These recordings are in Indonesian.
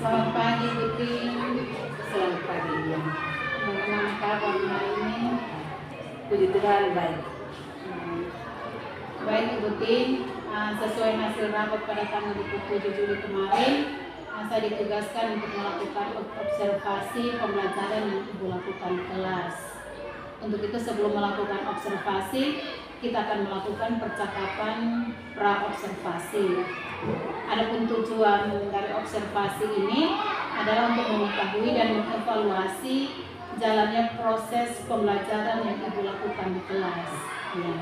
Selamat pagi, Butin. Selamat pagi, ya. Bagaimana kabar hari ini? Puji Tuhan baik. Baik, Butin. Sesuai hasil rapat pada tanggal 27 Juli kemarin, saya ditugaskan untuk melakukan observasi pembelajaran yang Ibu lakukan di kelas. Untuk itu sebelum melakukan observasi, kita akan melakukan percakapan pra-observasi. Adapun tujuan dari observasi ini adalah untuk mengetahui dan mengevaluasi jalannya proses pembelajaran yang Ibu lakukan di kelas. Ya.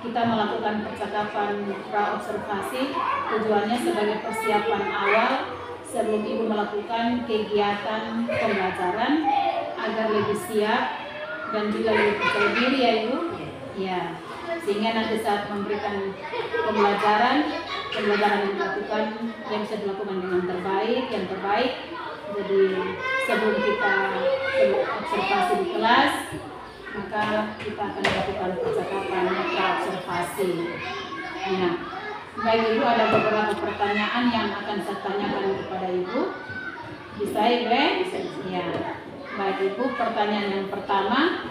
Kita melakukan percakapan pra-observasi tujuannya sebagai persiapan awal sebelum Ibu melakukan kegiatan pembelajaran agar lebih siap dan juga lebih percaya diri, ya Ibu. Ya, sehingga nanti saat memberikan pembelajaran yang dilakukan yang bisa dilakukan dengan yang terbaik. Jadi sebelum kita observasi di kelas, maka kita akan melakukan percakapan observasi. Nah, baik Ibu, ada beberapa pertanyaan yang akan saya tanyakan kepada Ibu. Bisa Ibu? Bisa. Ya. Baik Ibu, pertanyaan yang pertama,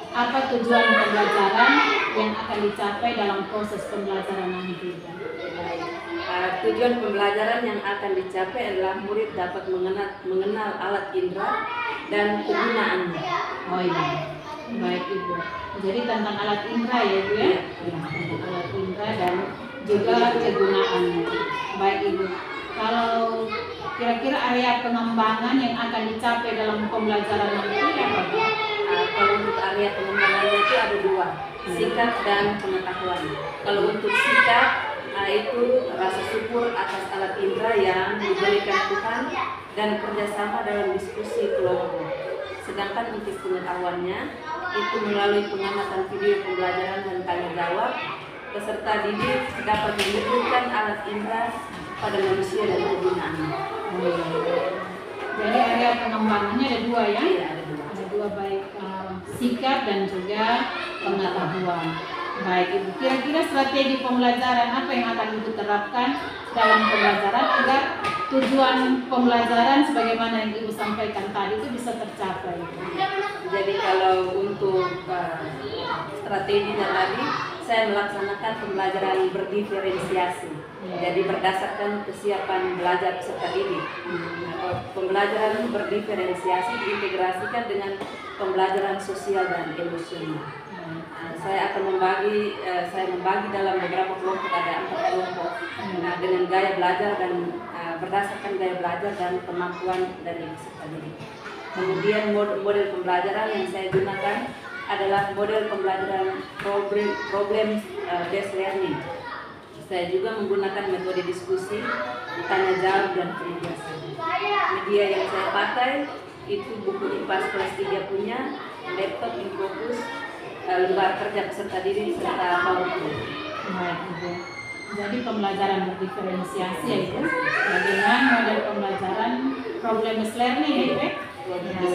apa tujuan pembelajaran yang akan dicapai dalam proses pembelajaran nanti? Tujuan pembelajaran yang akan dicapai adalah murid dapat mengenal alat indera dan kegunaannya. Oh iya, baik Ibu. Jadi tentang alat indera ya Ibu ya? Ya, tentang alat indera dan juga kegunaannya. Baik Ibu. Kalau kira-kira area pengembangan yang akan dicapai dalam pembelajaran nanti apa? Kalau untuk area pengembangannya itu ada dua, sikap dan pengetahuan. Kalau untuk sikap, itu rasa syukur atas alat indera yang diberikan Tuhan dan kerjasama dalam diskusi kelompok. Sedangkan untuk pengetahuannya itu melalui pengamatan video pembelajaran dan tanya jawab, peserta didik dapat menunjukkan alat indera pada manusia dan kegunaannya. Jadi area pengembangannya ada dua ya? Iya, ada dua. Ada dua, baik sikap dan juga pengetahuan. Baik Ibu, kira-kira strategi pembelajaran apa yang akan Ibu terapkan dalam pembelajaran agar tujuan pembelajaran sebagaimana yang Ibu sampaikan tadi itu bisa tercapai? Jadi kalau untuk strateginya tadi, saya melaksanakan pembelajaran berdiferensiasi. Jadi berdasarkan kesiapan belajar peserta didik. Pembelajaran berdiferensiasi diintegrasikan dengan pembelajaran sosial dan emosional. Saya membagi dalam beberapa kelompok, ada 4 kelompok dengan gaya belajar dan berdasarkan gaya belajar dan kemampuan dari peserta didik. Kemudian model pembelajaran yang saya gunakan adalah model pembelajaran problem based learning. Saya juga menggunakan metode diskusi, tanya jawab dan penugasan. Media yang saya pakai itu buku IPAS kelas 3 punya, laptop Infocus, lembar kerja peserta didik serta PowerPoint. Baik Ibu. Jadi pembelajaran berdiferensiasi ya Ibu, dengan model pembelajaran problem based learning ya Ibu.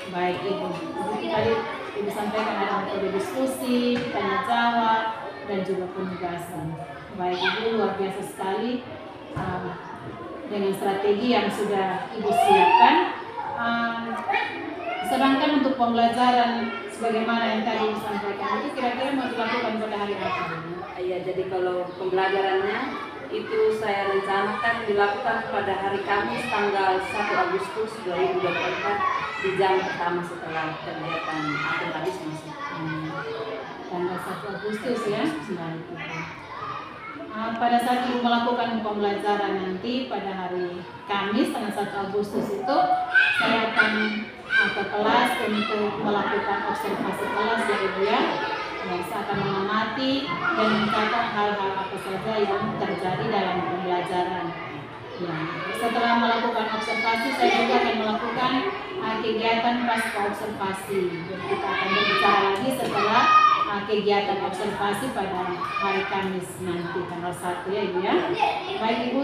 Baik Ibu. Jadi tadi Ibu sampaikan ada metode diskusi, tanya jawab dan juga penugasan. Baik Ibu, luar biasa sekali dengan strategi yang sudah Ibu siapkan. Sedangkan untuk pembelajaran sebagaimana yang tadi disampaikan itu kira-kira mau dilakukan pada hari apa? Iya, jadi kalau pembelajarannya itu saya rencanakan dilakukan pada hari Kamis tanggal 1 Agustus 2024 di jam pertama setelah kegiatan akhir habis masuk. Tanggal 1 Agustus ya. Baik Ibu. Pada saat Ibu melakukan pembelajaran nanti pada hari Kamis tanggal 1 Agustus itu saya akan ke kelas untuk melakukan observasi kelas ya Ibu ya. Saya akan mengamati dan mencatat hal-hal apa saja yang terjadi dalam pembelajaran. Ya. Setelah melakukan observasi, saya juga akan melakukan kegiatan pasca observasi. Jadi kita akan berbicara lagi setelah kegiatan observasi pada hari Kamis nanti tanggal 1 ya Ibu ya. Baik Ibu,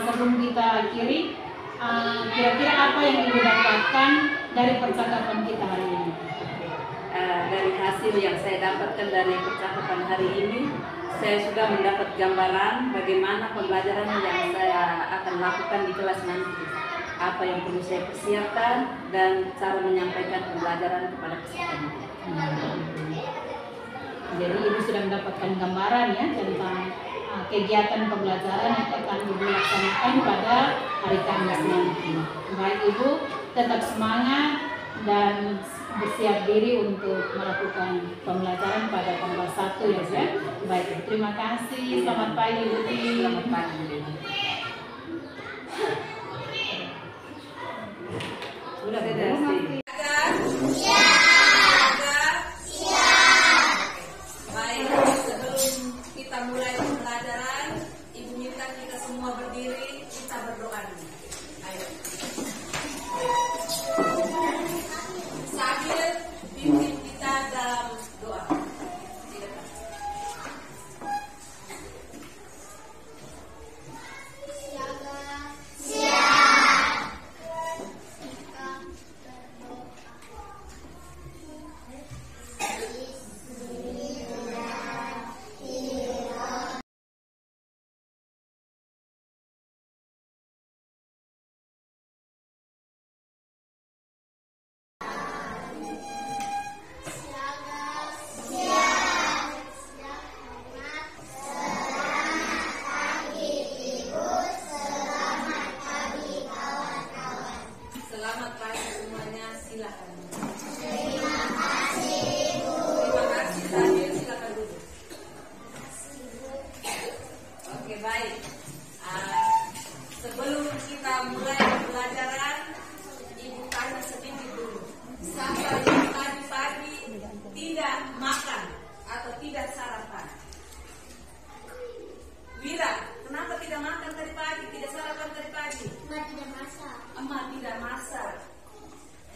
sebelum kita akhiri, kira-kira apa yang Ibu dapatkan dari percakapan kita hari ini? Dari hasil yang saya dapatkan dari percakapan hari ini, Saya sudah mendapat gambaran bagaimana pembelajaran yang saya akan lakukan di kelas nanti. Apa yang perlu saya persiapkan dan cara menyampaikan pembelajaran kepada peserta didik. Jadi Ibu sudah mendapatkan gambaran ya tentang kegiatan pembelajaran yang akan Ibu laksanakan pada hari Kamis nanti. Baik Ibu, tetap semangat dan bersiap diri untuk melakukan pembelajaran pada tanggal 1 ya Bu. Baik, terima kasih. Selamat pagi Bu. Selamat pagi. Sudah sih. Baik, sebelum kita mulai pembelajaran, Ibu minta kita semua berdiri, kita berdoa dulu. Ayo. Sambil pimpin kita dalam doa. Selamat pagi semuanya, silakan. Terima kasih Daniel, silakan duduk. Oke, baik. Sebelum kita mulai pembelajaran, Ibu tanya sedikit dulu. Siapa yang tadi pagi tidak makan atau tidak sarapan? Wira, kenapa tidak makan tadi pagi, tidak sarapan tadi pagi? Emak tidak masak.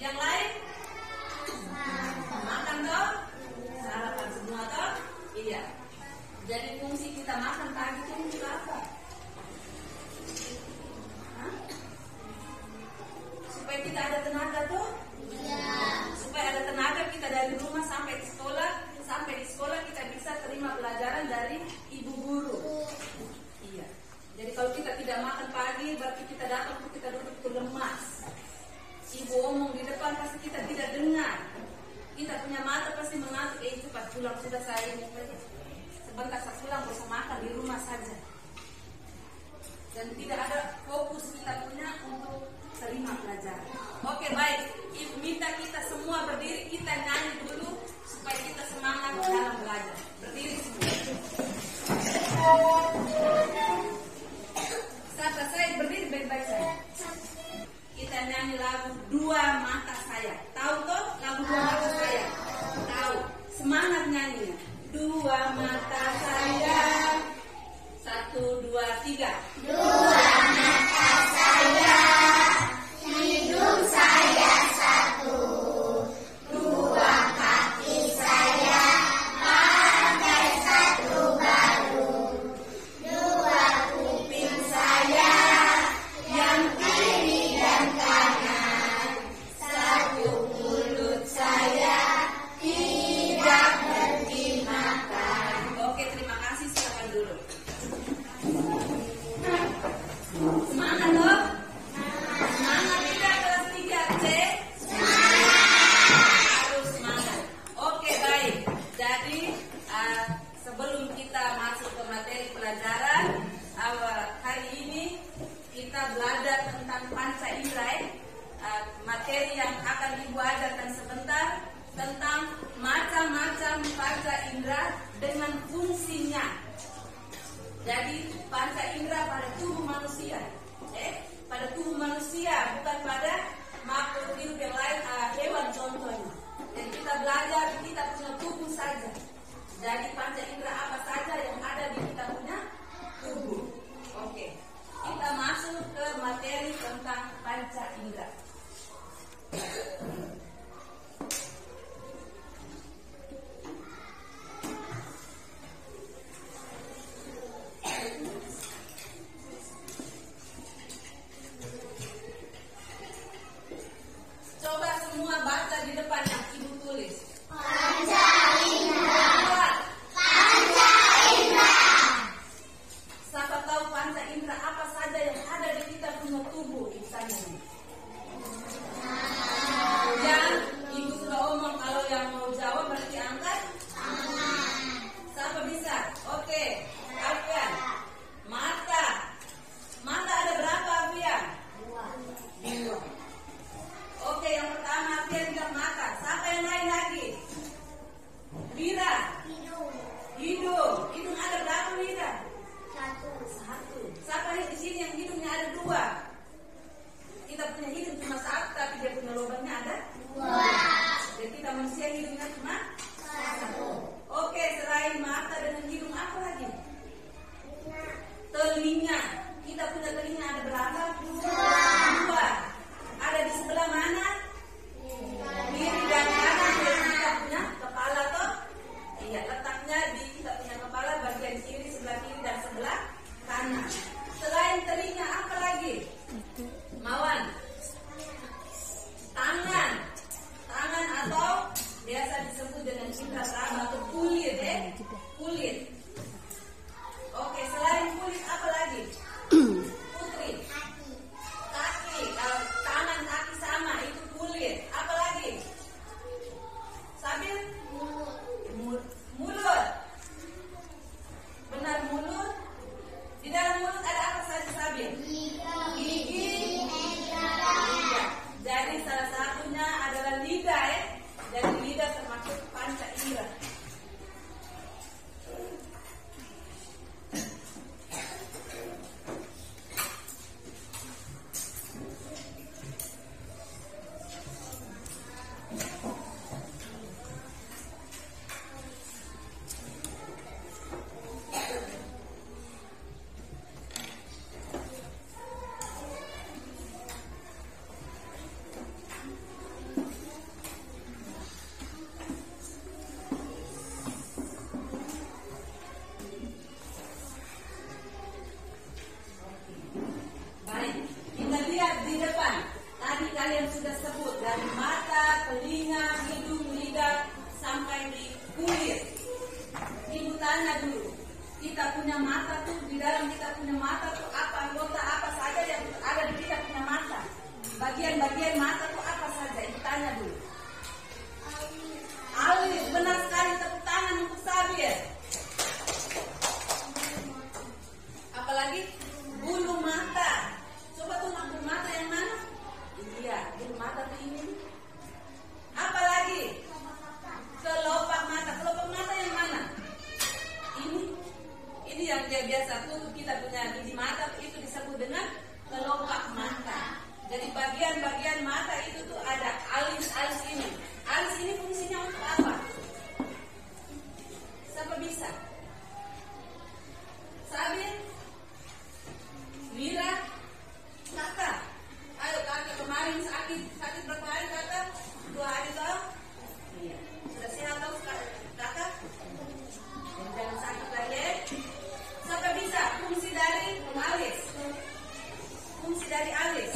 Yang lain? Makan dong? Sarapan semua dong? Iya. Jadi fungsi kita makan pagi itu untuk apa? Hah? Supaya kita ada tenaga tuh? Iya. Supaya ada tenaga kita dari rumah sampai di sekolah. Sampai di sekolah kita bisa terima pelajaran dari ibu guru. Iya. Jadi kalau kita tidak makan pagi, berarti kita datang kita duduk itu lemas. Ibu omong di depan pasti kita tidak dengar. Kita punya mata pasti mengantuk. Cepat pulang, sudah saya ini. Sebentar saya pulang, bisa makan di rumah saja. Dan tidak ada fokus kita punya untuk terima pelajaran. Oke, baik. Ibu minta kita semua berdiri, kita nyanyi dulu supaya kita semangat dalam belajar. Berdiri semua. Kata saya berdiri baik-baik saya. Kita nyanyi lagu Dua Mata Saya. Tahu toh lagu Dua Mata Saya? Tahu. Semangat nyanyi. Dua mata saya. 1, 2, 3. Dua mata saya, hidup saya satu. Dua kaki saya, pakai satu baru. Dua kuping saya, yang kiri dan kanan. Satu mulut saya, tidak berdimakan. Oke, terima kasih. Silakan dulu. Semangat dong. Semangat kita kelas 3 C. Harus semangat. Oke, baik. Jadi sebelum kita masuk ke materi pelajaran, hari ini kita belajar tentang panca indera. Materi yang akan Ibu ajarkan sebentar tentang macam-macam panca indera dengan fungsinya. Jadi panca indera pada tubuh manusia, pada tubuh manusia, bukan pada makhluk hidup yang lain, hewan contohnya. Jadi kita belajar kita punya tubuh saja. Jadi panca indera apa saja yang ada di kita punya tubuh. Oke, kita masuk ke materi tentang panca indera. Coba semua baca di depan yang Ibu tulis. Panca indera. Kuat. Panca indera. tulisannya nih. Yang ibu sudah omong, kalau yang mau jawab berarti angkat siapa bisa? Oke, Alfian. Mata ada berapa, Alfian? 2. Oke, yang pertama Alfian bilang mata. Siapa yang lain lagi? Wira. Hidung ada berapa, Wira? 1. Siapa di sini yang hidungnya ada 2? Kita punya hidung cuma 1, tapi dia punya lubangnya ada 2. Dan kita manusia hidungnya cuma 1. Oke, selain mata dengan hidung apa lagi? Telinga. Kita punya telinga ada berapa? 2. Ada di sebelah mana? Kiri dan kanan. Jadi kita punya kepala toh? Iya, letaknya di kita punya kepala bagian kiri, sebelah kiri dan sebelah kanan. Selain telinga apa lagi? Mawan. Tangan atau biasa disebut dengan indra peraba atau kulit, kulit. Oke, selain kulit apa lagi? Putri. Kaki. Kalau tangan kaki sama itu kulit. Apa lagi? Sabil? Mulut. Benar, mulut. Di dalam mulut ada apa saja, Sabil? Gigi. Lidah. Jadi salah satunya adalah lidah, ya. Jadi lidah termasuk panca indera. Kalian sudah sebut dari mata, telinga, hidung, lidah sampai di kulit. Ibu tanya dulu, kita punya mata tuh, di dalam kita punya mata tuh apa anggota apa saja yang ada di kita punya mata? Bagian-bagian mata tuh apa saja? Ibu tanya dulu. Alis, benar sekali, tepuk tangan untuk Sabir. Apalagi bulu mata. Coba tuh bulu mata yang mana? Iya, bulu mata tuh ini. Apa lagi? Kelopak mata. Kelopak mata yang mana? Ini yang dia biasa tutup kita punya gigi mata itu disebut dengan kelopak mata. Jadi bagian-bagian mata itu tuh ada alis-alis ini. Alis ini fungsinya untuk apa? Siapa bisa? Sabin? Mira? Kakak? Ayo kakak, kemarin sakit berapa hari kakak? 2 hari toh? Iya. Sudah sehat toh kakak? Jangan sakit lagi. Siapa bisa? Fungsi dari alis. Fungsi dari alis.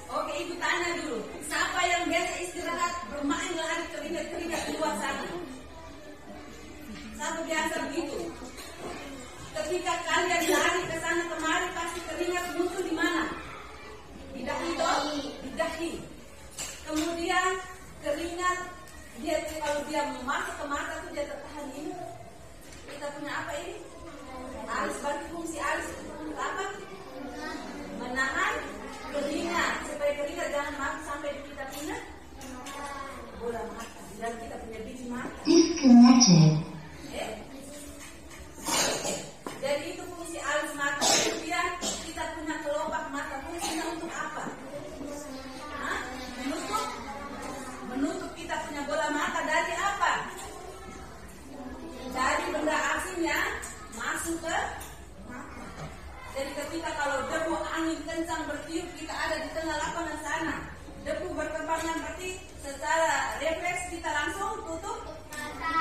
Oke, ibu tanya dulu. Siapa yang biasa istirahat bermain lari keringat-keringat di luar sana? Siapa biasa begitu? Ketika kalian lari ke sana kemari pasti keringat muncul di mana? Di dahi toh? Di dahi. Kemudian keringat dia kalau dia masuk ke mata tuh dia tertahan ini. Kita punya apa ini? Alis. Berarti fungsi alis itu apa? Menahan keringat supaya keringat jangan masuk sampai di kita punya bola mata dan kita punya biji mata. Disconnected. Jadi itu fungsi alis mata. Kemudian kita punya kelopak mata. Fungsinya untuk apa? Menutup kita punya bola mata dari apa? Dari benda asing yang masuk ke mata. Jadi ketika kalau debu angin kencang bertiup kita ada di tengah lapangan sana, debu berterbangan berarti secara refleks kita langsung tutup mata.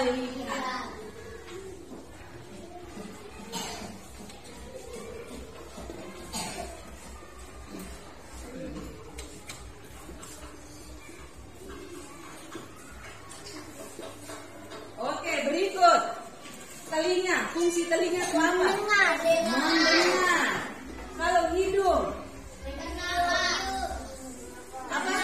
telinga. Oke, berikut telinga. Fungsi telinga itu apa? Mendengar. Kalau hidung apa?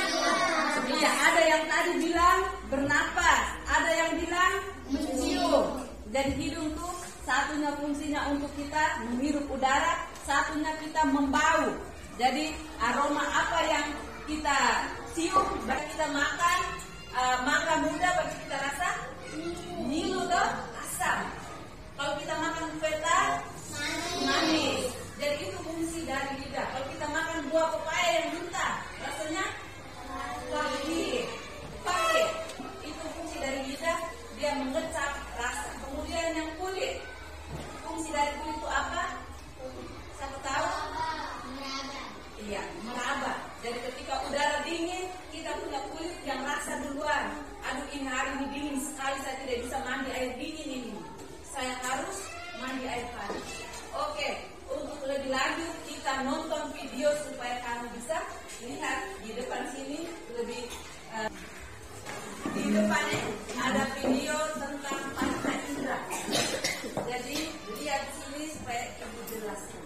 Iya, ada yang tadi bilang bernapas, ada yang bilang mencium. Dan hidung tuh satunya fungsinya untuk kita menghirup udara, satunya kita membau. Jadi aroma apa yang kita cium, bagi kita makan, mangga muda bagi kita rasa nilu tuh asam. Kalau kita makan peta manis. Jadi itu fungsi dari lidah. Kalau kita makan buah pepaya yang mentah, rasanya pahit. Itu fungsi dari lidah, dia mengecap rasa. Kemudian yang kulit, fungsi dari kulit itu apa? Siapa tahu? Iya, meraba. Jadi ketika udara dingin, kita punya kulit yang rasa duluan. Aduh, ini hari ini dingin sekali, saya tidak bisa mandi air dingin ini. Saya harus mandi air panas. Oke, untuk lebih lanjut kita nonton video supaya kamu bisa lihat di depan sini lebih. Di depannya ada video tentang panca indera. Jadi lihat sini supaya ibu jelaskan.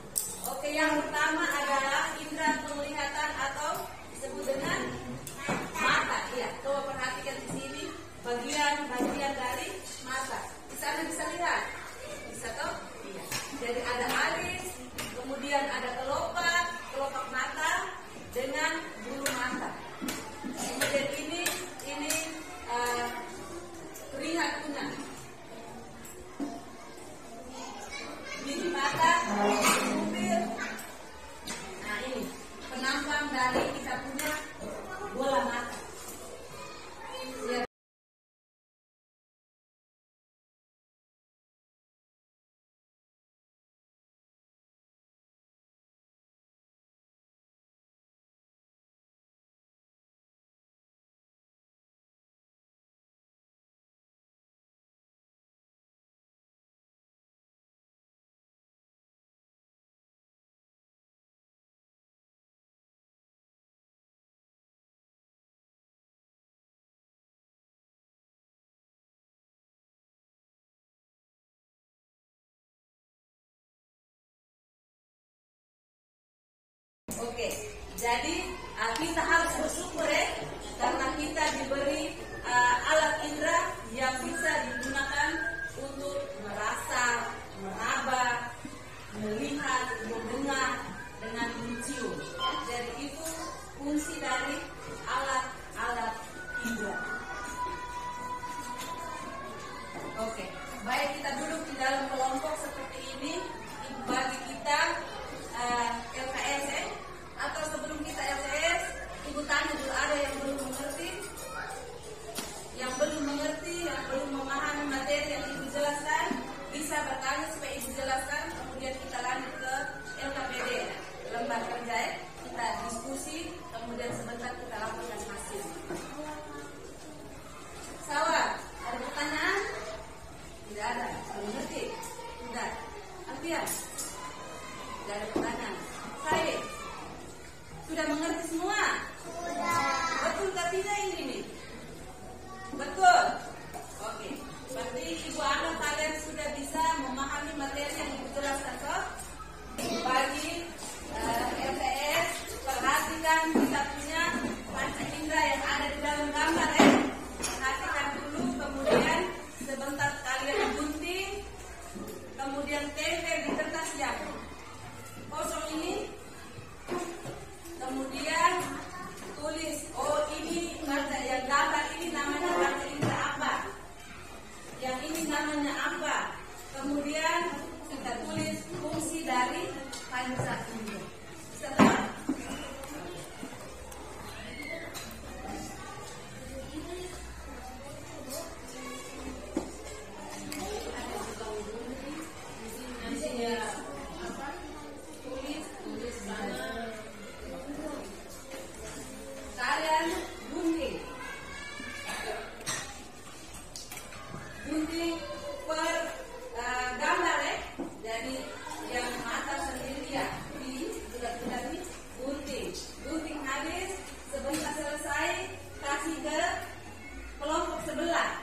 Oke, yang pertama adalah indera penglihatan atau disebut dengan mata. Iya, coba perhatikan di sini bagian dari mata. Di sana bisa lihat, bisa toh? Iya. Jadi ada alis, kemudian ada kelopak mata dengan bulu mata. Kemudian ini keringat punya. Ini mata, pupil. Nah ini penampang dari kita punya bola mata. Ya. Oke, jadi kita harus bersyukur ya, karena kita diberi alat indera yang bisa digunakan untuk merasa, meraba, melihat, mendengar, dengan mencium. Jadi itu fungsi dari alat-alat indera. Oke, baik kita duduk di dalam kelompok seperti ini. Bagi kita LKS atau sebelum kita LKS kelompok sebelah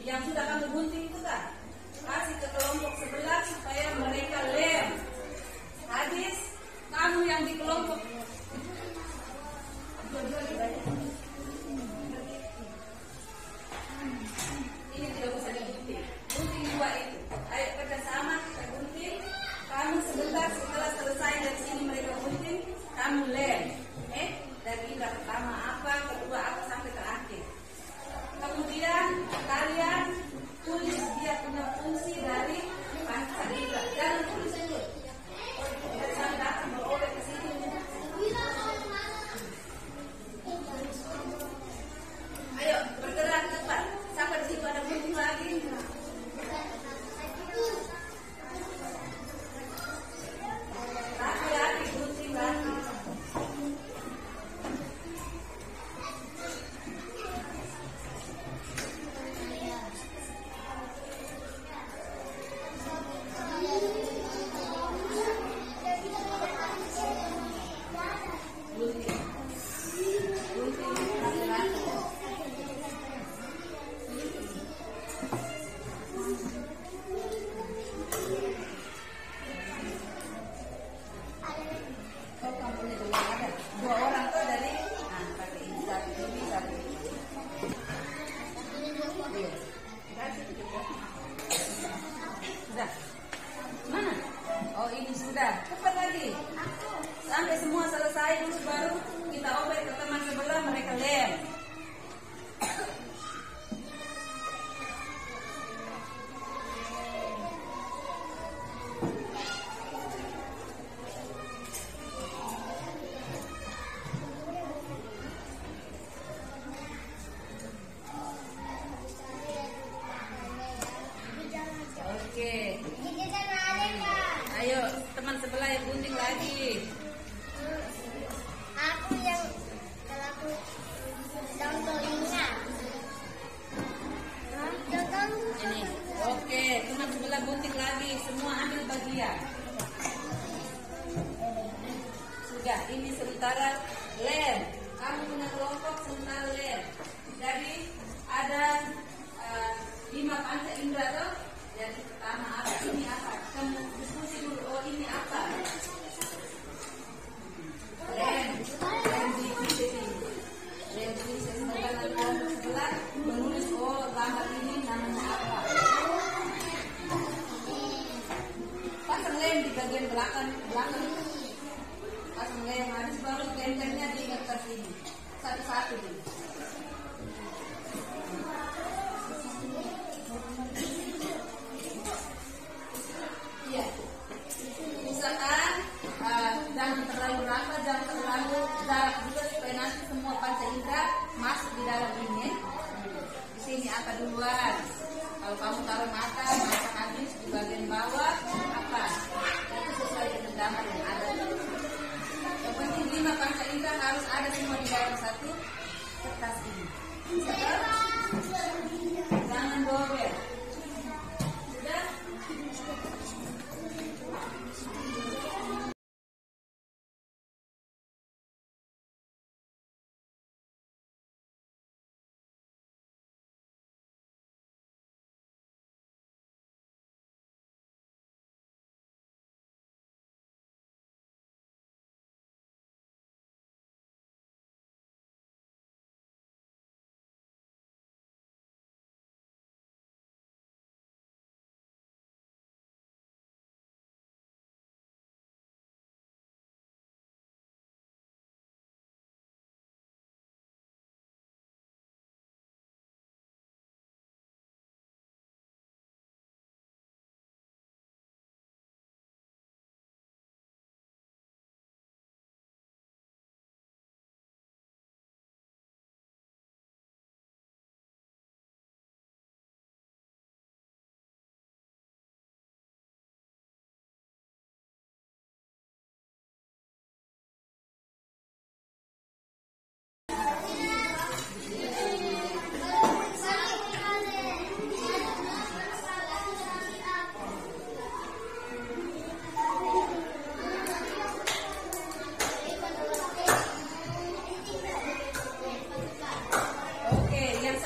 yang sudah kamu gunting itu kan, kasih ke kelompok sebelah supaya mereka lem. Habis kamu yang di kelompok ini tidak usah digunting, gunting dua itu. Ayo kerjasama kita gunting. Kamu sebentar setelah selesai dari sini mereka gunting, kamu lem. Dari indra pertama apa, kedua apa sampai terakhir. Kemudian kalian tulis dia punya fungsi dari panca indra. Jangan tulis itu. Jangan datang beroleh ke sini. Ayo bergerak cepat. Sampai di situ ada gunting lagi. Laki-laki gunting lagi. Dua orang tuh dari pakai ini satu ini satu ini. Sudah. Mana? Oh ini sudah. Cepat lagi. Sampai semua selesai dulu baru kita oper ke teman sebelah mereka lem. Oke. Ayo teman sebelah yang gunting lagi. Aku yang aku contohnya. Ini. Oke, teman sebelah gunting lagi. Semua ambil bagian. Sudah, ini sementara lem. Kamu punya kelompok sementara lem. Jadi ada 5 panca indra tuh. Jadi pertama apa? Ini apa? Kamu diskusi dulu. Oh ini apa? Lem di sini. Lem di sini. Sementara kelompok sebelah menulis oh gambar ini namanya apa? Pasang lem di bagian belakang. Pasang lem habis baru lem-lemnya diikat ke sini. Satu-satu nih. Iya. Misalkan jangan terlalu rata, jangan terlalu jarak juga supaya nanti semua panca indra masuk di dalam ini. Di sini apa duluan? Kalau kamu taruh mata habis di bagian bawah apa? Itu sesuai dengan gambar yang ada. Yang penting 5 panca indra harus ada semua di dalam satu kertas ini. Jangan dobel.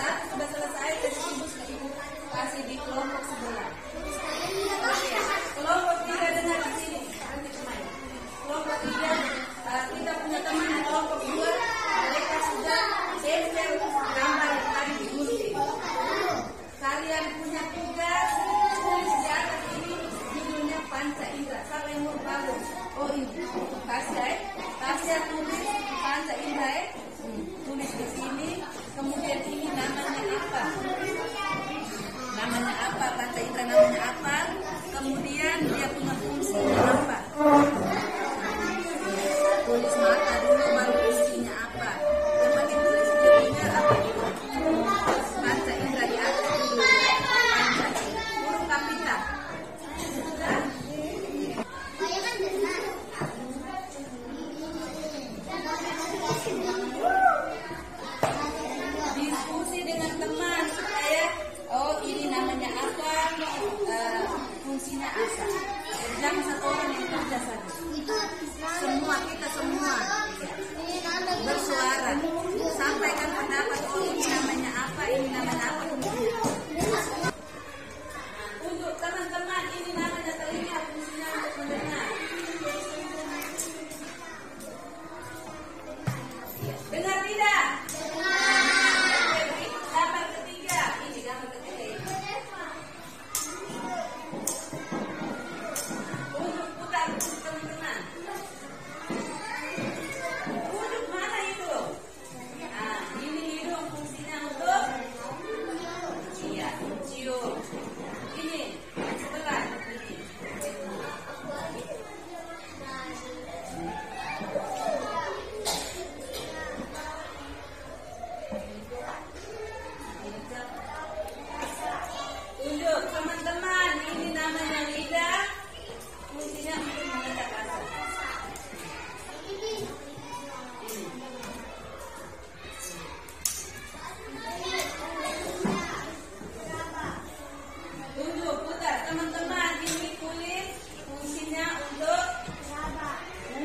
Satu sudah selesai, ibu kasih di kelompok sebelah. Oke, kelompok 3 dengar di sini. Nanti main. Kelompok 3 kita punya teman yang kelompok 2, mereka sudah tempel gambar yang tadi digunting. Kalian punya tugas tulis di atas ini judulnya Panca Indra. Siapa yang mau tahu? Oh ini, kasih tulis Panca Indra. Tulis di sini. Kemudian ini namanya apa? Namanya apa? Panca Indra namanya apa? Kemudian dia punya fungsinya apa? Tulis mata dulu baru fungsinya apa? Yang penting tulis judulnya apa dulu? Panca Indra di atas dulu. Panca Indra. Huruf kapital. Diskusi dengan teman supaya ini namanya apa, fungsinya apa. Jangan satu orang yang kerja saja. Kita semua bersuara, sampaikan pendapat. Oh ini namanya apa, ini namanya apa, fungsinya apa. Untuk teman-teman ini namanya telinga, fungsinya untuk mendengar. Dengar tidak? Gambar ketiga, ini gambar ketiga. Untuk putar teman-teman. Untuk mana itu? Nah, ini hidung fungsinya untuk cium. Ini sebelah ini. Tunjuk teman-teman, ini namanya lidah, fungsinya untuk mengecat rasa. Tunjuk, putar teman-teman, ini kulit, fungsinya untuk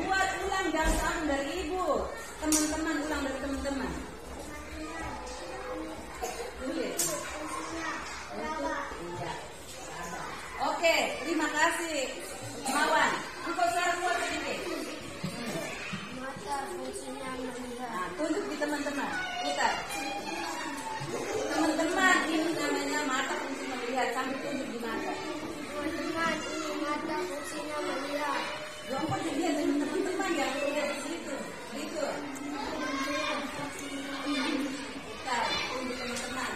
buat ulang dan sambung dari ibu. Teman-teman ulang dari teman-teman. Tulis. Oke, terima kasih. Mawan, engkau sekarang buat sedikit. Mata fungsinya melihat. Nah, tunjuk di teman-teman. Putar. Teman-teman, ini namanya mata fungsi melihat. Sambil tunjuk di mata. Teman-teman, ini mata fungsinya melihat. Lompat dilihat dengan teman-teman yang udah di situ. Gitu. Putar, tunjuk teman-teman.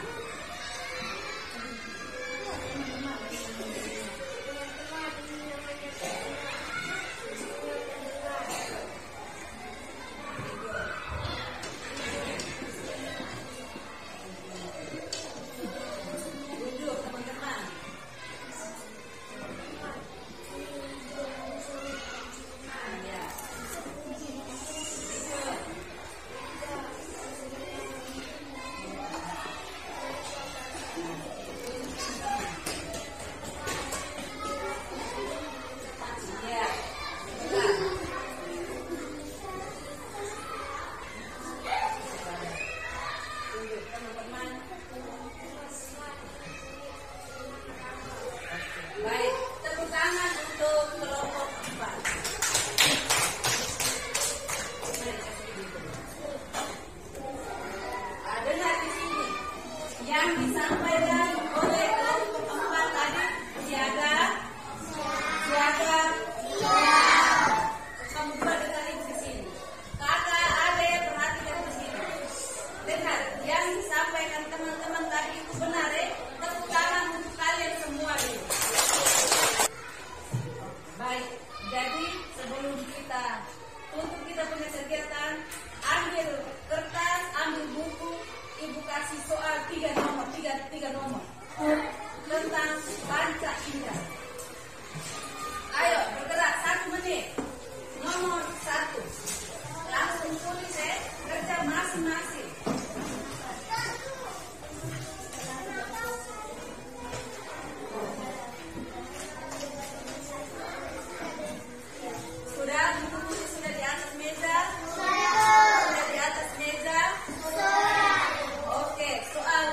Tunjuk teman-teman. Ya. Ya. Tunjuk teman-teman. Baik, tepuk tangan untuk kelompok 4. Dengar di sini yang disampaikan oleh kelompok 4 tadi, siaga. Kamu juga dengar di sini. Kakak, adik, perhatikan di sini. Dengar, yang disampaikan teman-teman tadi itu benar ya? Tepuk tangan untuk kalian semua ini. Baik, jadi sebelum untuk kita punya kegiatan, ambil kertas, ambil buku, ibu kasih soal 3 nomor tentang Panca Indra. Ayo bergerak 1 menit. Nomor 1, langsung tulis ya, kerja masing-masing. Sudah buku-buku sudah di atas meja? Sudah di atas meja? Oke, soal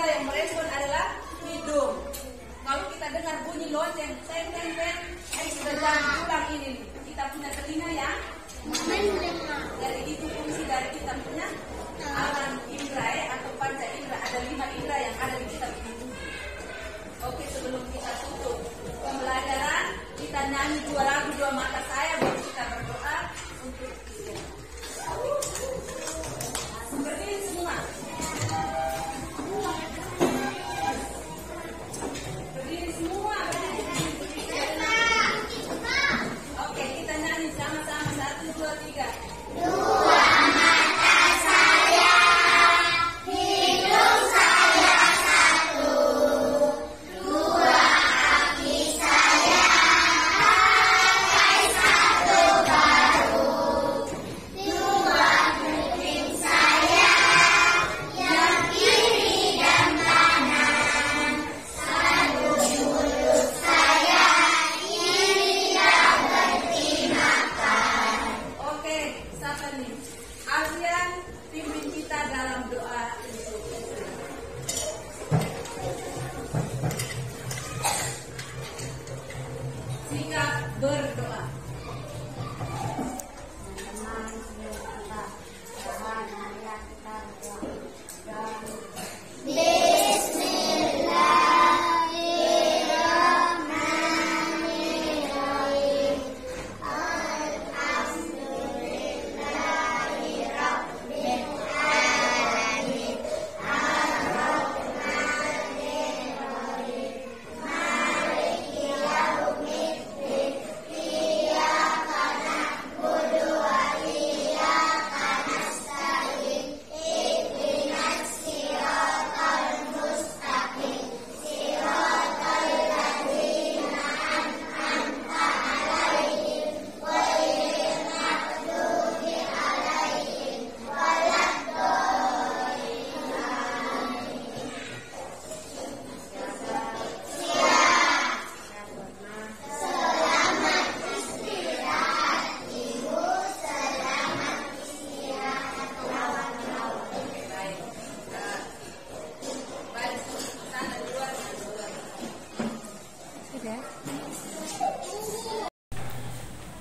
indera yang merespon adalah hidung. Kalau kita dengar bunyi lonceng, teng teng teng, sudah jangan ulang ini. Kita punya telinga yang mendengar. Jadi itu fungsi dari kita punya alam indera atau panca indera. Ada 5 indera yang ada di kita punya tubuh. Oke, sebelum kita tutup pembelajaran, kita nyanyi 2 lagu 2 mata saya, baru kita berdoa untuk istirahat. Berdiri semua. Berdiri semua. Oke, kita nyanyi sama-sama. 1, 2, 3.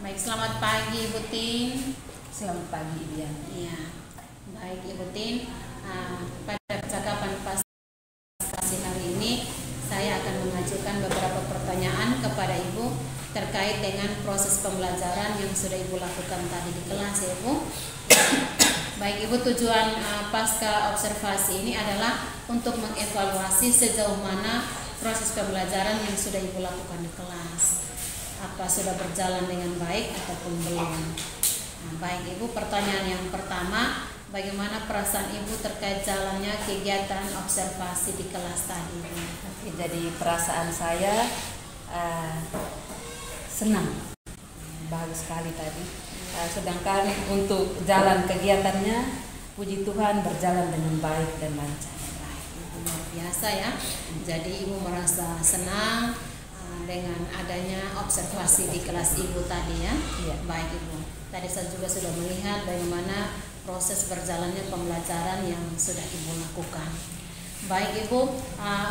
Baik, selamat pagi Ibu Tin. Selamat pagi, Dian. Iya, baik Ibu Tin. Pada percakapan pasti hari ini saya akan mengajukan beberapa pertanyaan kepada Ibu terkait dengan proses pembelajaran yang sudah Ibu lakukan tadi di kelas ya Ibu. Baik Ibu, tujuan pasca observasi ini adalah untuk mengevaluasi sejauh mana proses pembelajaran yang sudah Ibu lakukan di kelas. Apa sudah berjalan dengan baik ataupun belum. Nah, baik Ibu, pertanyaan yang pertama, bagaimana perasaan Ibu terkait jalannya kegiatan observasi di kelas tadi? Jadi perasaan saya senang, bagus sekali tadi. Sedangkan untuk jalan kegiatannya, puji Tuhan berjalan dengan baik dan lancar. Baik, Ibu luar biasa ya. Jadi Ibu merasa senang dengan adanya observasi di kelas Ibu tadi ya. Iya. Baik Ibu. Tadi saya juga sudah melihat bagaimana proses berjalannya pembelajaran yang sudah Ibu lakukan. Baik Ibu,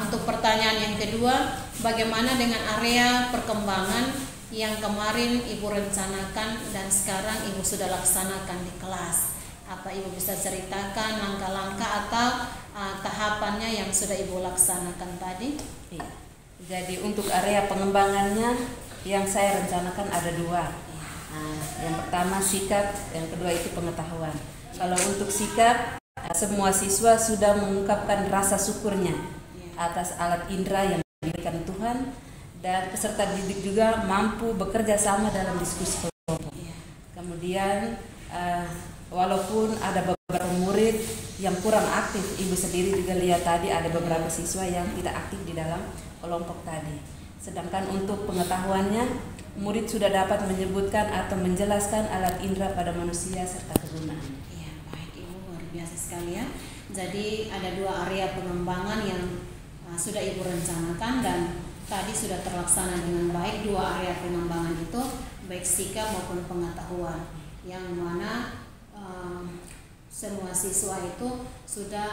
untuk pertanyaan yang kedua, bagaimana dengan area perkembangan yang kemarin Ibu rencanakan dan sekarang Ibu sudah laksanakan di kelas? Apa Ibu bisa ceritakan langkah-langkah atau tahapannya yang sudah Ibu laksanakan tadi? Iya. Jadi untuk area pengembangannya yang saya rencanakan ada 2. Yang pertama sikap, yang kedua itu pengetahuan. Kalau untuk sikap, semua siswa sudah mengungkapkan rasa syukurnya atas alat indera yang diberikan Tuhan, dan peserta didik juga mampu bekerja sama dalam diskusi kelompok. Kemudian walaupun ada beberapa murid yang kurang aktif, Ibu sendiri juga lihat tadi ada beberapa siswa yang tidak aktif di dalam kelompok tadi. Sedangkan untuk pengetahuannya, murid sudah dapat menyebutkan atau menjelaskan alat indera pada manusia serta kegunaan. Iya, baik Ibu, luar biasa sekali ya. Jadi ada 2 area pengembangan yang sudah Ibu rencanakan dan tadi sudah terlaksana dengan baik. 2 area pengembangan itu baik sikap maupun pengetahuan, yang mana semua siswa itu sudah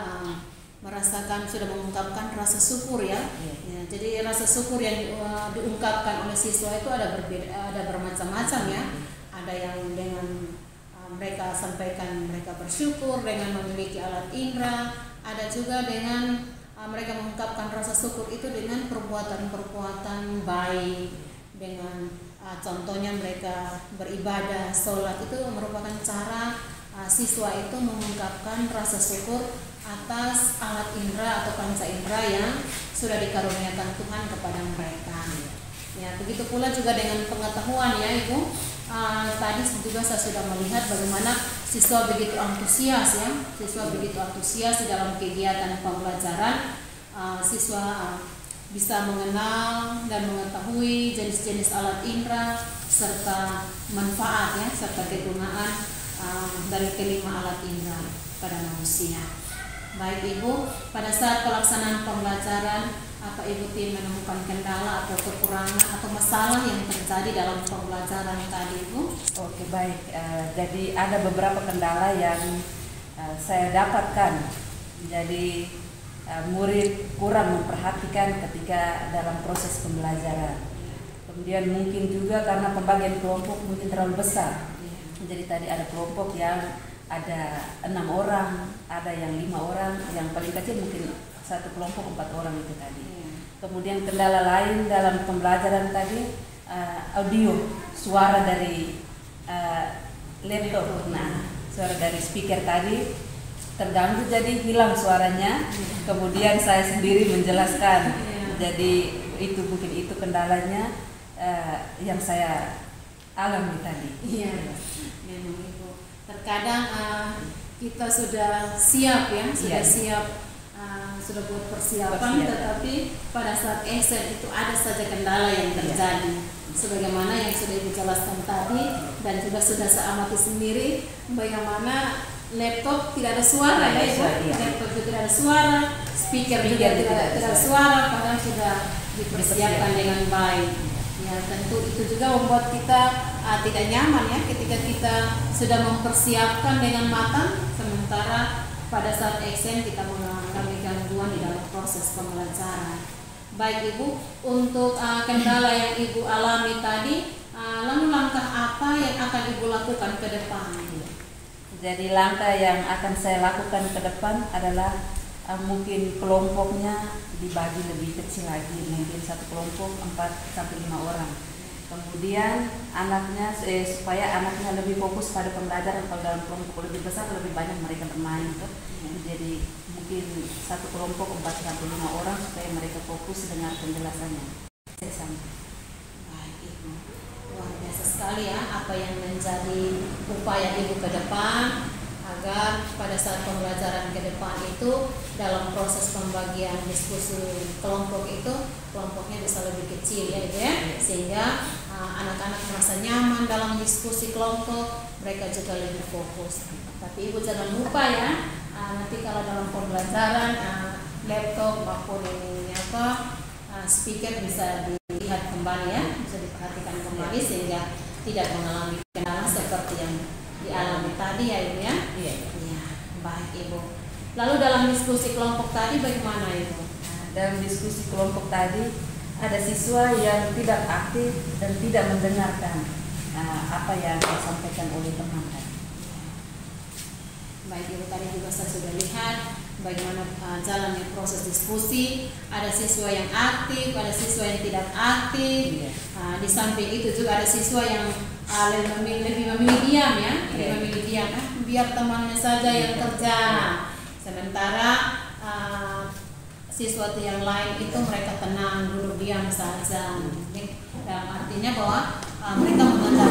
merasakan, sudah mengungkapkan rasa syukur ya. Ya, jadi rasa syukur yang diungkapkan oleh siswa itu ada berbeda, ada bermacam-macam ya. Ada yang dengan mereka sampaikan mereka bersyukur dengan memiliki alat indera, ada juga dengan mereka mengungkapkan rasa syukur itu dengan perbuatan-perbuatan baik, dengan contohnya mereka beribadah, sholat, itu merupakan cara siswa itu mengungkapkan rasa syukur atas alat indera atau panca indera yang sudah dikaruniakan Tuhan kepada mereka. Ya, begitu pula juga dengan pengetahuan ya Ibu. Tadi juga saya sudah melihat bagaimana siswa begitu antusias ya, siswa begitu antusias di dalam kegiatan pembelajaran. Siswa bisa mengenal dan mengetahui jenis-jenis alat indera serta manfaat ya, serta kegunaan dari kelima alat indera pada manusia. Baik Ibu, pada saat pelaksanaan pembelajaran, apa Ibu Tin menemukan kendala atau kekurangan atau masalah yang terjadi dalam pembelajaran tadi Ibu? Oke, baik. Jadi ada beberapa kendala yang saya dapatkan. Jadi murid kurang memperhatikan ketika dalam proses pembelajaran. Kemudian mungkin juga karena pembagian kelompok mungkin terlalu besar. Jadi tadi ada kelompok yang ada 6 orang, ada yang 5 orang, yang paling kecil mungkin satu kelompok 4 orang itu tadi. Kemudian kendala lain dalam pembelajaran tadi audio, suara dari laptop, suara dari speaker tadi terganggu, jadi hilang suaranya. Kemudian saya sendiri menjelaskan, jadi itu mungkin itu kendalanya yang saya alami tadi. Iya, memang Ibu. Terkadang kita sudah siap ya, sudah siap, sudah buat persiapan, tetapi pada saat exam itu ada saja kendala yang terjadi. Sebagaimana yang sudah Ibu jelaskan tadi, dan juga sudah saya amati sendiri bagaimana laptop tidak ada suara ya Ibu. Laptop juga tidak ada suara, speaker juga tidak ada suara, padahal sudah dipersiapkan dengan baik. Ya, tentu itu juga membuat kita tidak nyaman ya ketika kita sudah mempersiapkan dengan matang, sementara pada saat exam kita mengalami gangguan di dalam proses pembelajaran. Baik Ibu, untuk kendala yang Ibu alami tadi, lalu langkah apa yang akan Ibu lakukan ke depan? Jadi langkah yang akan saya lakukan ke depan adalah mungkin kelompoknya dibagi lebih kecil lagi, mungkin satu kelompok 4-5 orang. Kemudian anaknya supaya anaknya lebih fokus pada pembelajaran. Kalau dalam kelompok lebih besar lebih banyak mereka bermain tuh. Jadi mungkin satu kelompok 4-5 orang supaya mereka fokus dengan penjelasannya. Saya sampai. Baik Ibu, luar biasa sekali ya apa yang menjadi upaya Ibu ke depan agar pada saat pembelajaran ke depan itu dalam proses pembagian diskusi kelompok itu kelompoknya bisa lebih kecil ya Ibu ya, sehingga anak-anak merasa nyaman dalam diskusi kelompok, mereka juga lebih fokus. Tapi Ibu jangan lupa ya, nanti kalau dalam pembelajaran laptop maupun ini speaker bisa dilihat kembali ya, bisa diperhatikan kembali sehingga tidak mengalami kendala seperti yang dialami tadi ya Ibu ya. Iya. Baik Ibu. Lalu dalam diskusi kelompok tadi bagaimana Ibu? Dalam diskusi kelompok tadi ada siswa yang tidak aktif dan tidak mendengarkan apa yang disampaikan oleh teman tadi. Baik Ibu, tadi juga saya sudah lihat bagaimana jalannya proses diskusi. Ada siswa yang aktif, ada siswa yang tidak aktif. Di samping itu juga ada siswa yang lebih memilih diam ya, lebih memilih diam. Biar temannya saja yang kerja. Sementara siswa yang lain itu mereka tenang, duduk diam saja. Dalam artinya bahwa mereka mengenal